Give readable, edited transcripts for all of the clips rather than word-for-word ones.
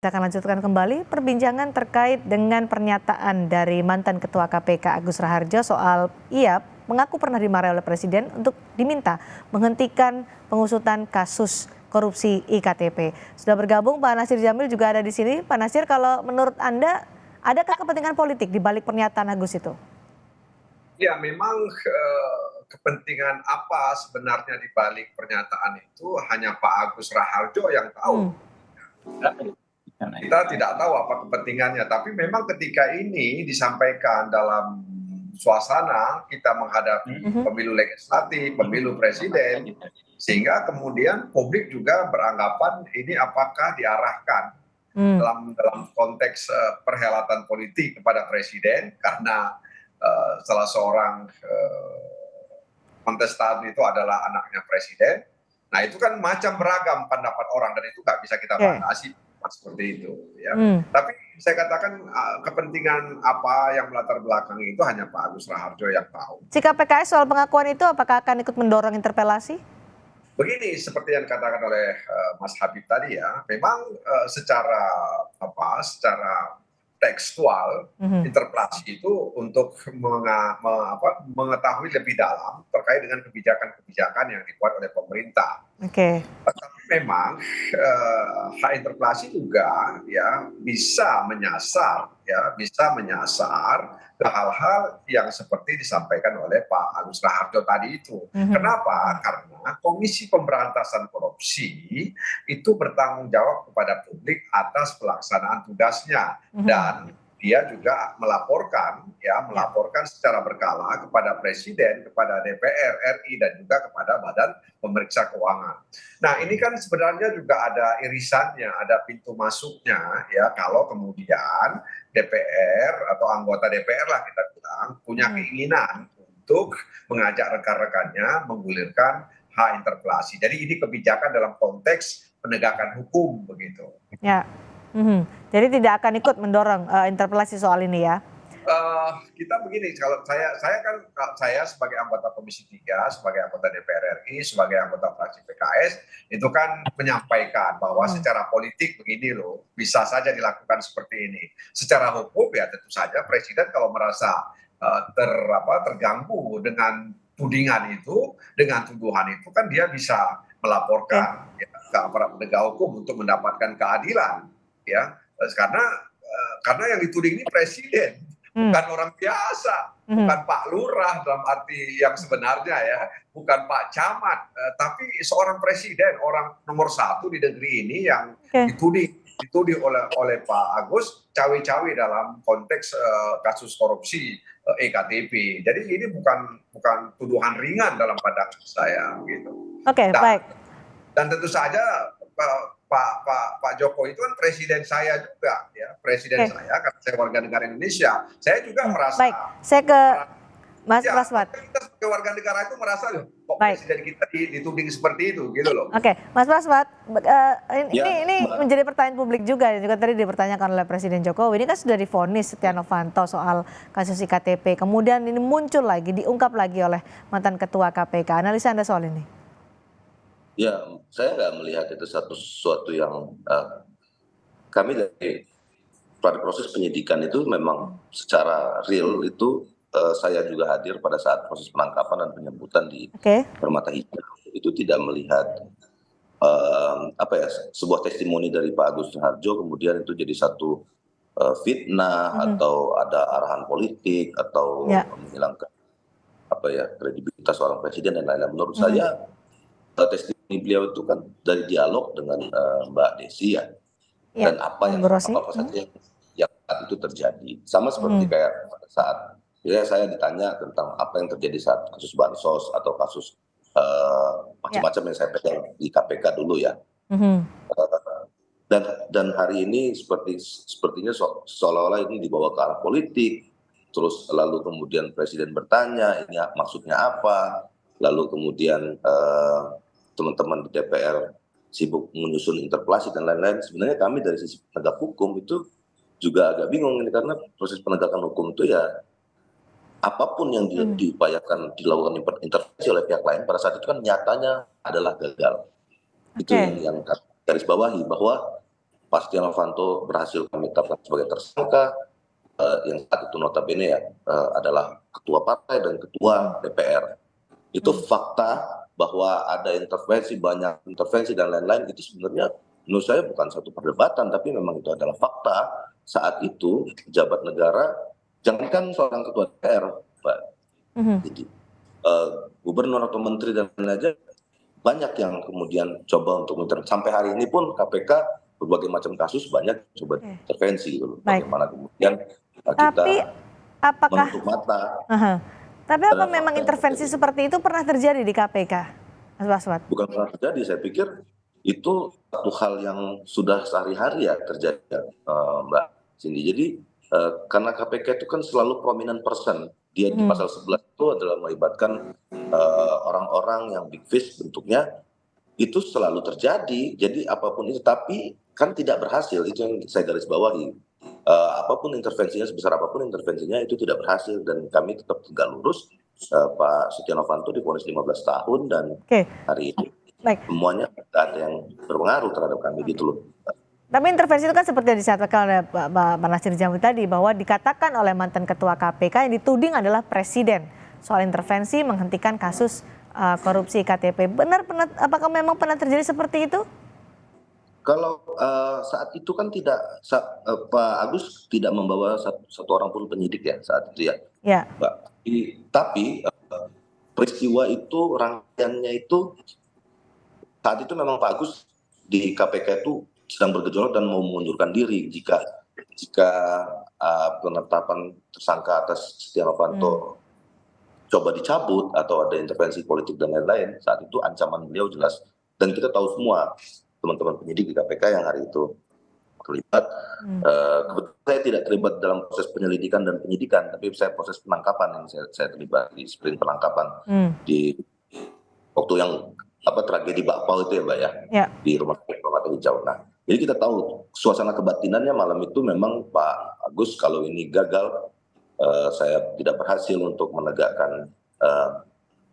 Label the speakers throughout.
Speaker 1: Kita akan lanjutkan kembali perbincangan terkait dengan pernyataan dari mantan Ketua KPK Agus Raharjo soal ia mengaku pernah dimarahi oleh Presiden untuk diminta menghentikan pengusutan kasus korupsi IKTP. Sudah bergabung Pak Nasir Jamil juga ada di sini. Pak Nasir, kalau menurut Anda, adakah kepentingan politik di balik pernyataan Agus itu?
Speaker 2: Ya, memang kepentingan apa sebenarnya di balik pernyataan itu hanya Pak Agus Raharjo yang tahu. Kita tidak tahu apa kepentingannya, tapi memang ketika ini disampaikan dalam suasana kita menghadapi pemilu legislatif, pemilu presiden, sehingga kemudian publik juga beranggapan ini apakah diarahkan dalam konteks perhelatan politik kepada presiden karena salah seorang kontestan itu adalah anaknya presiden. Nah, itu kan macam beragam pendapat orang dan itu nggak bisa kita batasi seperti itu ya. Tapi saya katakan kepentingan apa yang melatar belakangi itu hanya Pak Agus Raharjo yang tahu.
Speaker 1: Sikap PKS soal pengakuan itu apakah akan ikut mendorong interpelasi?
Speaker 2: Begini, seperti yang dikatakan oleh Mas Habib tadi ya, memang secara tekstual interpelasi itu untuk mengetahui lebih dalam terkait dengan kebijakan-kebijakan yang dibuat oleh pemerintah. Tapi memang hak interpelasi juga ya bisa menyasar ke hal-hal yang seperti disampaikan oleh Pak Agus Raharjo tadi itu. Kenapa? Karena Komisi Pemberantasan Korupsi itu bertanggung jawab kepada publik atas pelaksanaan tugasnya dan dia juga melaporkan secara berkala kepada Presiden, kepada DPR RI dan juga kepada Badan Pemeriksa Keuangan. Nah, ini kan sebenarnya juga ada irisannya, ada pintu masuknya ya kalau kemudian DPR atau anggota DPR lah kita bilang punya keinginan untuk mengajak rekan-rekannya menggulirkan hak interpelasi. Jadi ini kebijakan dalam konteks penegakan hukum begitu.
Speaker 1: Ya. Jadi tidak akan ikut mendorong interpelasi soal ini ya?
Speaker 2: Kita begini, kalau saya sebagai anggota Komisi 3, sebagai anggota DPR RI, sebagai anggota fraksi PKS, itu kan menyampaikan bahwa secara politik begini loh, bisa saja dilakukan seperti ini. Secara hukum ya tentu saja Presiden kalau merasa terganggu dengan tudingan itu, dengan tuduhan itu kan dia bisa melaporkan ke aparat penegak hukum untuk mendapatkan keadilan. Ya, karena yang dituding ini presiden, bukan orang biasa, bukan Pak Lurah dalam arti yang sebenarnya ya, bukan Pak Camat, tapi seorang presiden, orang nomor 1 di negeri ini yang dituding oleh Pak Agus cawe-cawe dalam konteks kasus korupsi EKTP. Jadi ini bukan tuduhan ringan dalam pandangan saya gitu.
Speaker 1: Baik.
Speaker 2: Dan tentu saja Pak Jokowi itu kan presiden saya juga ya, presiden saya karena saya warga negara Indonesia. Saya juga merasa.
Speaker 1: Baik, saya ke Mas Praswat.
Speaker 2: Kita sebagai warga negara itu merasa kok presiden kita dituding seperti itu gitu loh.
Speaker 1: Mas Praswat, ini menjadi pertanyaan publik juga tadi dipertanyakan oleh Presiden Jokowi. Ini kan sudah divonis Setia Novanto soal kasus IKTP. Kemudian ini muncul lagi, diungkap lagi oleh mantan Ketua KPK. Analisa Anda soal ini?
Speaker 3: Ya, saya nggak melihat itu sesuatu yang kami pada proses penyidikan itu memang secara real itu saya juga hadir pada saat proses penangkapan dan penyambutan di Permata Hijau. Itu tidak melihat sebuah testimoni dari Pak Agus Raharjo kemudian itu jadi satu fitnah atau ada arahan politik atau menghilangkan kredibilitas seorang presiden dan lain-lain. Menurut saya testimoni beliau itu kan dari dialog dengan Mbak Desi ya, dan apa saja yang saat itu terjadi. Sama seperti kayak pada saat saya ditanya tentang apa yang terjadi saat kasus bansos atau kasus macam-macam yang saya pegang di KPK dulu ya. Dan hari ini sepertinya seolah-olah ini dibawa ke arah politik, terus lalu kemudian Presiden bertanya ini maksudnya apa, lalu kemudian teman-teman di DPR sibuk menyusun interpelasi dan lain-lain. Sebenarnya kami dari sisi penegak hukum itu juga agak bingung ini karena proses penegakan hukum itu ya apapun yang diupayakan dilakukan intervensi oleh pihak lain pada saat itu kan nyatanya adalah gagal. Itu yang garis bawahi bahwa Pak Setia Novanto berhasil kami tetapkan sebagai tersangka, yang saat itu notabene ya adalah ketua partai dan ketua DPR. Itu fakta bahwa ada intervensi, banyak intervensi dan lain-lain, itu sebenarnya menurut saya bukan satu perdebatan, tapi memang itu adalah fakta. Saat itu pejabat negara, jangankan seorang ketua DPR, Pak, jadi gubernur atau menteri dan lain aja banyak yang kemudian coba untuk sampai hari ini pun KPK berbagai macam kasus banyak coba intervensi gitu. Bagaimana kemudian kita
Speaker 1: Tapi apakah
Speaker 3: menutup mata.
Speaker 1: Tapi apa memang intervensi seperti itu pernah terjadi di KPK, Mas Baswat?
Speaker 3: Bukan pernah terjadi, saya pikir itu satu hal yang sudah sehari-hari ya terjadi, Mbak Cindy. Jadi karena KPK itu kan selalu prominent person, dia di pasal 11 itu adalah melibatkan orang-orang yang big fish bentuknya, itu selalu terjadi. Jadi apapun itu, tapi kan tidak berhasil, itu yang saya garis bawahi. Apapun intervensinya, sebesar apapun intervensinya, itu tidak berhasil, dan kami tetap tegak lurus. Pak Setia Novanto divonis 15 tahun dan hari ini semuanya tidak ada yang berpengaruh terhadap kami gitu loh.
Speaker 1: Tapi intervensi itu kan seperti yang disampaikan oleh Pak Nasir Jamil tadi, bahwa dikatakan oleh mantan ketua KPK yang dituding adalah presiden soal intervensi menghentikan kasus korupsi KTP. Apakah memang pernah terjadi seperti itu?
Speaker 3: Kalau saat itu kan tidak, Pak Agus tidak membawa satu orang pun penyidik ya saat itu ya, Mbak. Tapi peristiwa itu, rangkaiannya itu, saat itu memang Pak Agus di KPK itu sedang bergejolak dan mau mengundurkan diri jika penetapan tersangka atas Setia Novanto coba dicabut atau ada intervensi politik dan lain-lain. Saat itu ancaman beliau jelas, dan kita tahu semua teman-teman penyidik di KPK yang hari itu terlibat. Kebetulan saya tidak terlibat dalam proses penyelidikan dan penyidikan, tapi saya proses penangkapan yang saya terlibat di sprint penangkapan di waktu yang tragedi Bakpao itu ya, Mbak ya, di rumah sakit Permata Hijau. Nah, jadi kita tahu suasana kebatinannya malam itu memang Pak Agus kalau ini gagal, saya tidak berhasil untuk menegakkan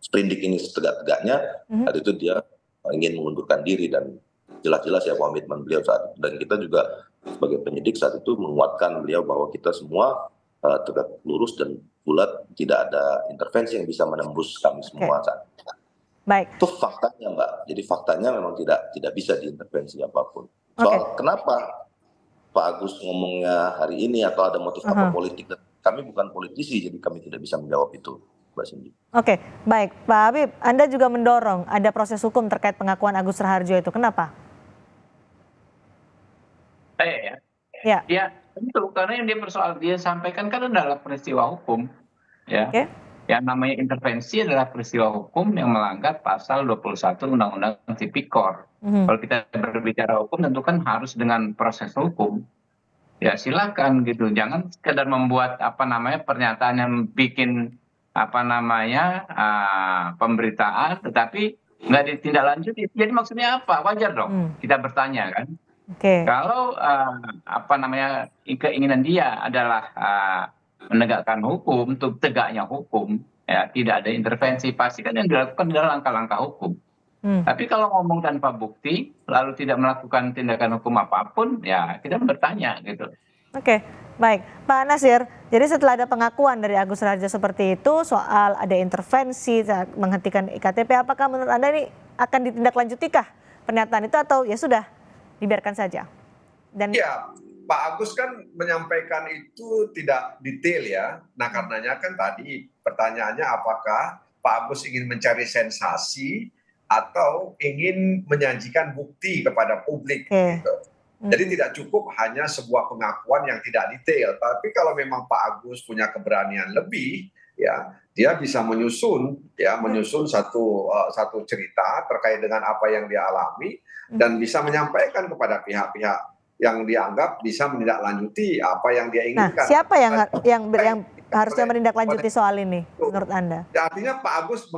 Speaker 3: sprindik ini setegak-tegaknya, hari itu dia ingin mengundurkan diri, dan jelas-jelas ya komitmen beliau saat itu. Dan kita juga sebagai penyidik saat itu menguatkan beliau bahwa kita semua tegak lurus dan bulat, tidak ada intervensi yang bisa menembus kami semua saat itu.
Speaker 1: Baik.
Speaker 3: Itu faktanya, Mbak. Jadi faktanya memang tidak bisa diintervensi apapun. Soal kenapa Pak Agus ngomongnya hari ini atau ada motif apa politik, kami bukan politisi, jadi kami tidak bisa menjawab itu, Mbak Cindy.
Speaker 1: Oke, baik. Pak Habib, Anda juga mendorong ada proses hukum terkait pengakuan Agus Raharjo itu. Kenapa?
Speaker 4: Saya ya tentu, karena yang dia sampaikan kan adalah peristiwa hukum, ya. Yang namanya intervensi adalah peristiwa hukum yang melanggar pasal 21 Undang-Undang Tipikor. Kalau kita berbicara hukum tentu kan harus dengan proses hukum. Ya silakan gitu, jangan sekedar membuat pernyataan yang bikin pemberitaan tetapi nggak ditindaklanjuti. Jadi maksudnya apa? Wajar dong kita bertanya kan. Kalau keinginan dia adalah menegakkan hukum, untuk tegaknya hukum, ya tidak ada intervensi, pasti kan yang dilakukan adalah langkah-langkah hukum. Tapi kalau ngomong tanpa bukti, lalu tidak melakukan tindakan hukum apapun, ya kita bertanya gitu.
Speaker 1: Oke, baik. Pak Nasir, jadi setelah ada pengakuan dari Agus Raharjo seperti itu, soal ada intervensi menghentikan IKTP, apakah menurut Anda ini akan ditindaklanjutikah pernyataan itu, atau ya sudah, dibiarkan saja? Ya,
Speaker 2: Pak Agus kan menyampaikan itu tidak detail ya. Nah karenanya kan tadi pertanyaannya apakah Pak Agus ingin mencari sensasi atau ingin menyajikan bukti kepada publik gitu. Jadi tidak cukup hanya sebuah pengakuan yang tidak detail, tapi kalau memang Pak Agus punya keberanian lebih, ya dia bisa menyusun satu cerita terkait dengan apa yang dia alami dan bisa menyampaikan kepada pihak-pihak yang dianggap bisa menindaklanjuti apa yang dia inginkan.
Speaker 1: Nah, siapa yang harusnya menindaklanjuti soal ini menurut Anda?
Speaker 2: Ya, artinya Pak Agus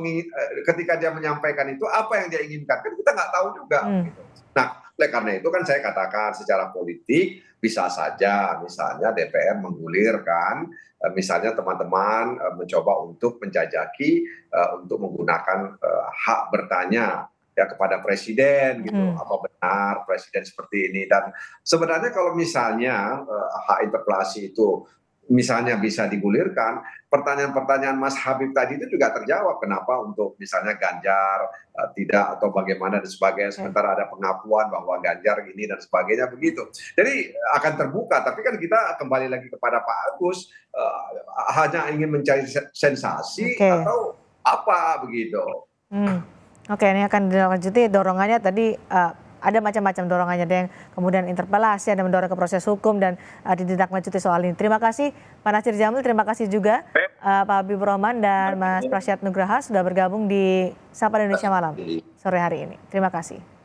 Speaker 2: ketika dia menyampaikan itu apa yang dia inginkan, kan kita nggak tahu juga. Gitu. Nah, oleh karena itu kan saya katakan secara politik bisa saja misalnya DPR menggulirkan, misalnya teman-teman mencoba untuk menjajaki untuk menggunakan hak bertanya ya kepada presiden gitu, apa benar presiden seperti ini. Dan sebenarnya kalau misalnya hak interpelasi itu misalnya bisa digulirkan, pertanyaan-pertanyaan Mas Habib tadi itu juga terjawab, kenapa untuk misalnya Ganjar tidak atau bagaimana dan sebagainya, sementara ada pengakuan bahwa Ganjar ini dan sebagainya begitu. Jadi akan terbuka, tapi kan kita kembali lagi kepada Pak Agus, hanya ingin mencari sensasi atau apa begitu.
Speaker 1: Oke, ini akan dilanjuti dorongannya tadi. Ada macam-macam dorongannya, ada yang kemudian interpelasi, ada mendorong ke proses hukum dan ditindaklanjuti soal ini. Terima kasih Pak Natsir Jamil, terima kasih juga Pak Habibur Rahman dan Mas Prasyad Nugraha sudah bergabung di Sapa Indonesia Malam sore hari ini. Terima kasih.